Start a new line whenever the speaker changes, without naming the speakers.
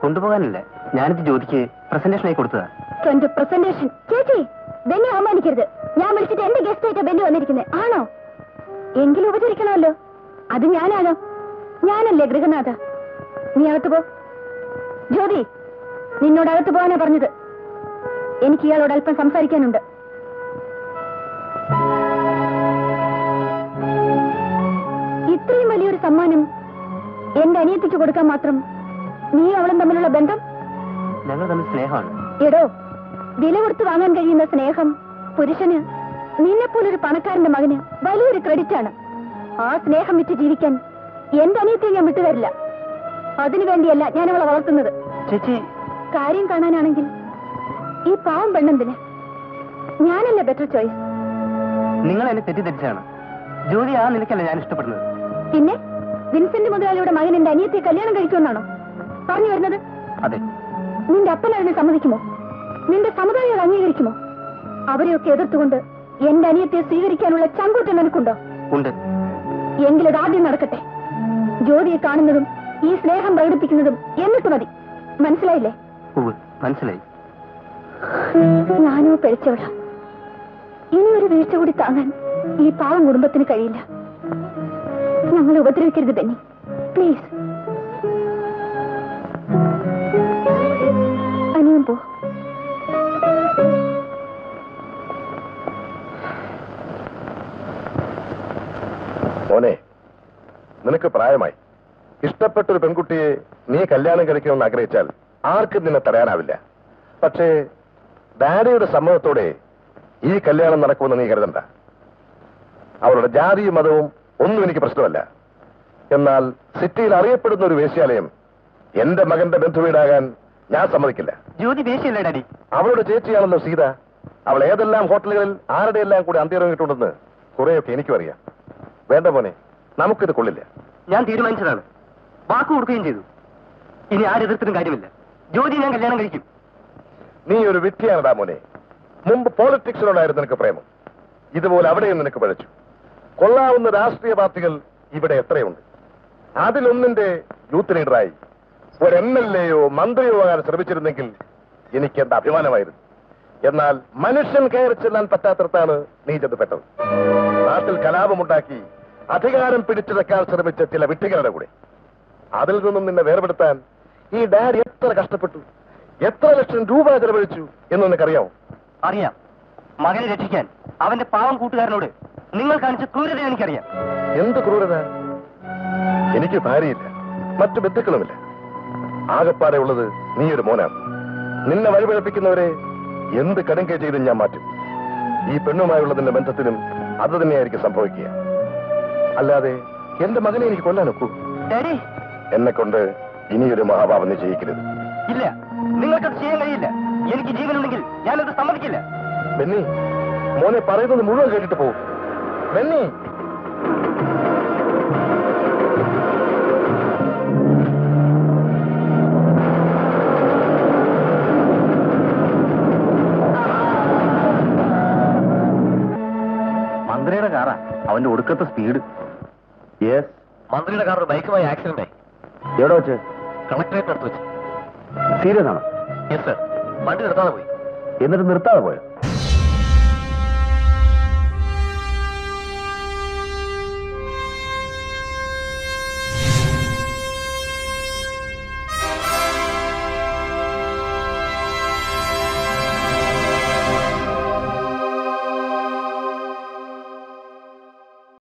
കൊണ്ടുപോകാനല്ല, ഞാനിത് ജ്യോതിക്ക് പ്രസന്റേഷനായി കൊടുത്തതാ.
പ്രസന്റേഷൻ? ചേച്ചി, ബെന്നി അവമാനിക്കരുത്. ഞാൻ വിളിച്ചിട്ട് എന്റെ ഗസ്റ്റ് ആയിട്ടാ ബെന്നി വന്നിരിക്കുന്നത്. ആണോ? എങ്കിലും ഉപചരിക്കണമല്ലോ. അത് ഞാനാണോ? ഞാനല്ലേ ഗൃഹനാഥ. നീ അകത്ത് പോ. ജ്യോതി, നിന്നോട് അകത്ത് പോകാനാ പറഞ്ഞത്. എനിക്ക് ഇയാളോട് അല്പം സംസാരിക്കാനുണ്ട്. ഇത്രയും വലിയൊരു സമ്മാനം എന്റെ അനിയത്തിക്ക് കൊടുക്കാൻ മാത്രം നീ അവളും തമ്മിലുള്ള ബന്ധം?
ഞങ്ങൾ തമ്മിൽ സ്നേഹമാണ്.
എടോ, വില കൊടുത്ത് വാങ്ങാൻ കഴിയുന്ന സ്നേഹം പുരുഷന് നിന്നെപ്പോലൊരു പണക്കാരന്റെ മകന് വലിയൊരു ക്രെഡിറ്റ് ആണ്. ആ സ്നേഹം വിറ്റ് ജീവിക്കാൻ എന്റെ അനിയത്തിയെ ഞാൻ വിട്ടുതരില്ല. അതിനുവേണ്ടിയല്ല ഞാൻ അവളെ വളർത്തുന്നത്.
ചേച്ചി,
കാര്യം കാണാനാണെങ്കിൽ ഈ പാവം പെണ്ണെന്തിന്? ഞാനല്ല ബെറ്റർ ചോയ്സ്.
നിങ്ങൾ എന്നെ തെറ്റിദ്ധരിച്ചാണ്. ജ്യോതി ആ നിലയ്ക്കല്ല ഞാൻ ഇഷ്ടപ്പെടുന്നത്.
പിന്നെ വിൻസെന്റ് മുതലാളിയുടെ മകൻ എന്റെ അനിയത്തിയെ കല്യാണം കഴിക്കുമെന്നാണോ പറഞ്ഞു വരുന്നത്?
അതെ.
നിന്റെ അപ്പൻ അതിനെ സമ്മതിക്കുമോ? നിന്റെ സമുദായം അംഗീകരിക്കുമോ? അവരെയൊക്കെ എതിർത്തുകൊണ്ട് എന്റെ അനിയത്തെ സ്വീകരിക്കാനുള്ള ചങ്കൂറ്റം നിനക്കുണ്ടോ?
ഉണ്ട്.
എങ്കിലത് ആദ്യം നടക്കട്ടെ. ജ്യോതിയെ കാണുന്നതും ഈ സ്നേഹം പ്രകടിപ്പിക്കുന്നതും എന്നിട്ട് മതി. മനസ്സിലായില്ലേ?
മനസ്സിലായി.
ഞാനോ പിഴച്ചവള. ഇനിയൊരു വീഴ്ച കൂടി താങ്ങാൻ ഈ പാവം കുടുംബത്തിന് കഴിയില്ല. ഞങ്ങളെ ഉപദ്രവിക്കരുത് ബെന്നി, പ്ലീസ്. അനിയൻ പോ.
മോനെ, നിനക്ക് പ്രായമായി. ഇഷ്ടപ്പെട്ടൊരു പെൺകുട്ടിയെ നീ കല്യാണം കഴിക്കണമെന്ന് ആഗ്രഹിച്ചാൽ ആർക്കും നിന്നെ തടയാനാവില്ല. പക്ഷേ ഡാഡിയുടെ സമ്മതത്തോടെ ഈ കല്യാണം നടക്കുമെന്ന് നീ കരുതണ്ട. അവരുടെ ജാതിയും മതവും ഒന്നും എനിക്ക് പ്രശ്നമല്ല. എന്നാൽ സിറ്റിയിൽ അറിയപ്പെടുന്ന ഒരു വേശ്യാലയം എന്റെ മകന്റെ ബന്ധുവീടാകാൻ ഞാൻ സമ്മതിക്കില്ല.
ജ്യോതി വേശ്യയല്ലേ ഡാഡി?
അവളുടെ ചേച്ചിയാണല്ലോ സീത. അവൾ ഏതെല്ലാം ഹോട്ടലുകളിൽ ആരുടെയെല്ലാം കൂടി അന്ത്യറങ്ങിയിട്ടുണ്ടെന്ന് കുറെയൊക്കെ എനിക്കും അറിയാം. വേണ്ട മോനെ, നമുക്കിത് കൊള്ളില്ല.
ഞാൻ തീരുമാനിച്ചതാണ്. വാക്ക് കൊടുക്കുകയും ചെയ്തു. ഇനി ആരെതിർത്തിട്ടും കാര്യമില്ല. ജ്യോതി ഞാൻ കല്യാണം കഴിക്കും.
നീ ഒരു വിഡ്ഢിയാണടാ മോനെ. മുമ്പ് പോളിറ്റിക്സിനോടായിരുന്നു നിനക്ക് പ്രേമം. ഇതുപോലെ അവിടെയും നിനക്ക് പഴച്ചു. കൊള്ളാവുന്ന രാഷ്ട്രീയ പാർട്ടികൾ ഇവിടെ എത്രയുണ്ട്. അതിലൊന്നിന്റെ യൂത്ത് ലീഡറായി ഒരു MLA-യോ മന്ത്രിയോ ആകാൻ ശ്രമിച്ചിരുന്നെങ്കിൽ എനിക്ക് എന്താ അഭിമാനമായിരുന്നു. എന്നാൽ മനുഷ്യൻ കയറി ചെല്ലാൻ പറ്റാത്തടത്താണ് നീ ചെന്നപ്പെട്ടത്. നാട്ടിൽ കലാപമുണ്ടാക്കി അധികാരം പിടിച്ചെടുക്കാൻ ശ്രമിച്ച ചില വിഡ്ഢികളുടെ കൂടെ. അതിൽ നിന്നും നിന്നെ വേർപെടുത്താൻ ഈ ഡാഡി എത്ര കഷ്ടപ്പെട്ടു, എത്ര ലക്ഷം രൂപ ചെലവഴിച്ചു എന്ന് നിനക്കറിയാമോ?
അറിയാം. മകനെ രക്ഷിക്കാൻ അവന്റെ പാവം കൂട്ടുകാരനോട് നിങ്ങൾ കാണിച്ച ക്രൂരത എനിക്കറിയാം.
എന്ത് ക്രൂരത? എനിക്ക് ഭാര്യയില്ല, മറ്റു ബന്ധുക്കളുമില്ല. ആകപ്പാടെ ഉള്ളത് നീ ഒരു മോനാണ്. നിന്നെ വഴിപഴപ്പിക്കുന്നവരെ എന്ത് കടുങ്കൈ ചെയ്തും ഞാൻ മാറ്റും. ഈ പെണ്ണുമായുള്ള നിന്റെ ബന്ധത്തിനും അത് തന്നെയായിരിക്കും സംഭവിക്കുക. അല്ലാതെ എന്റെ മകനെ എനിക്ക് കൊല്ലാനൊക്കൂ? എന്നെ കൊണ്ട് ഇനിയൊരു മഹാപാപം നീ ചെയ്യിക്കരുത്.
ഇല്ല, നിങ്ങൾക്കത് ചെയ്യാൻ കഴിയില്ല. എനിക്ക് ജീവനുണ്ടെങ്കിൽ ഞാനത് സമ്മതിക്കില്ല.
ബെന്നി, മോനെ പറയുന്നത് മുഴുവൻ കേട്ടിട്ട് പോകും. ബെന്നി,
മന്ത്രിയുടെ കാറാ. അവന്റെ ഒടുക്കത്തെ സ്പീഡ്.
യെസ്,
മന്ത്രിയുടെ കാർ ബൈക്കുമായി ആക്സിഡന്റ് ആയി.
എവിടെ വെച്ച്?
കളക്ടറേറ്റ് അടുത്ത് വെച്ച്.
സീരിയസ് ആണോ?
Yes sir. വണ്ടി നിർത്താതെ പോയി.
എന്നിട്ട് നിർത്താതെ പോയോ?